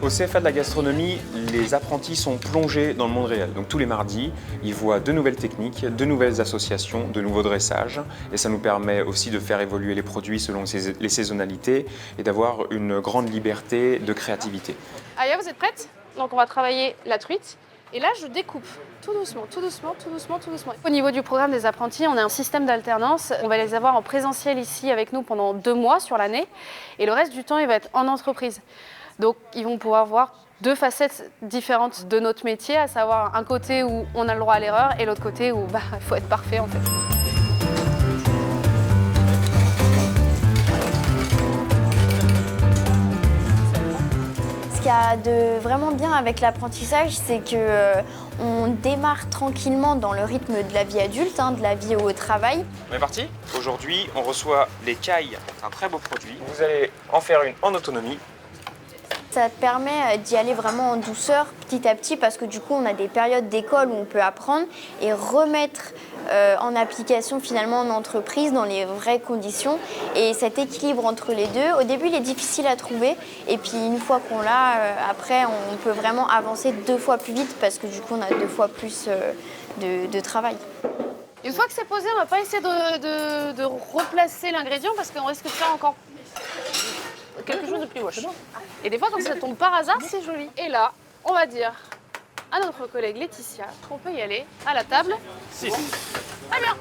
Au CFA de la gastronomie, les apprentis sont plongés dans le monde réel. Donc tous les mardis, ils voient de nouvelles techniques, de nouvelles associations, de nouveaux dressages. Et ça nous permet aussi de faire évoluer les produits selon les saisonnalités et d'avoir une grande liberté de créativité. Aya, vous êtes prête? Donc on va travailler la truite. Et là, je découpe tout doucement, tout doucement, tout doucement, tout doucement. Au niveau du programme des apprentis, on a un système d'alternance. On va les avoir en présentiel ici avec nous pendant 2 mois sur l'année. Et le reste du temps, il va être en entreprise. Donc, ils vont pouvoir voir 2 facettes différentes de notre métier, à savoir un côté où on a le droit à l'erreur et l'autre côté où il faut être parfait en fait. Ce qu'il y a de vraiment bien avec l'apprentissage, c'est qu'on démarre tranquillement dans le rythme de la vie adulte, de la vie au travail. On est parti? Aujourd'hui, on reçoit les cailles, un très beau produit. Vous allez en faire une en autonomie. Ça permet d'y aller vraiment en douceur, petit à petit, parce que du coup, on a des périodes d'école où on peut apprendre et remettre en application finalement en entreprise dans les vraies conditions. Et cet équilibre entre les deux, au début, il est difficile à trouver. Et puis, une fois qu'on l'a, après, on peut vraiment avancer 2 fois plus vite parce que du coup, on a 2 fois plus de travail. Une fois que c'est posé, on ne va pas essayer de replacer l'ingrédient parce qu'on risque de faire encore quelque chose de plus moche. Et des fois, quand ça tombe par hasard, c'est joli. Et là, on va dire à notre collègue Laetitia qu'on peut y aller à la table. 6. Très bien.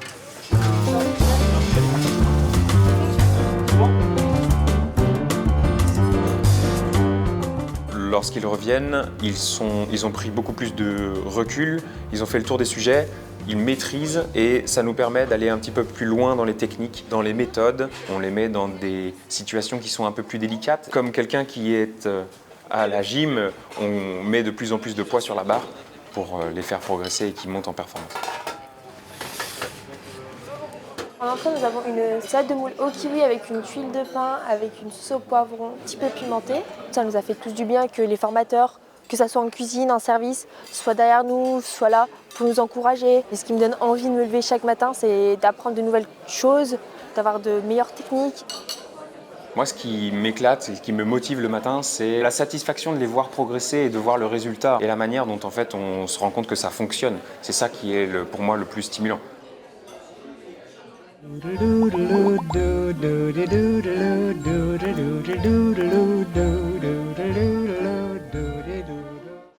Lorsqu'ils reviennent, ils ont pris beaucoup plus de recul, ils ont fait le tour des sujets, ils maîtrisent et ça nous permet d'aller un petit peu plus loin dans les techniques, dans les méthodes. On les met dans des situations qui sont un peu plus délicates. Comme quelqu'un qui est à la gym, on met de plus en plus de poids sur la barre pour les faire progresser et qu'ils montent en performance. En entrée, nous avons une salade de moule au kiwi avec une tuile de pain, avec une sauce au poivron un petit peu pimentée. Ça nous a fait tous du bien que les formateurs, que ce soit en cuisine, en service, soient derrière nous, soient là pour nous encourager. Et ce qui me donne envie de me lever chaque matin, c'est d'apprendre de nouvelles choses, d'avoir de meilleures techniques. Moi, ce qui m'éclate et ce qui me motive le matin, c'est la satisfaction de les voir progresser et de voir le résultat et la manière dont en fait on se rend compte que ça fonctionne. C'est ça qui est pour moi le plus stimulant.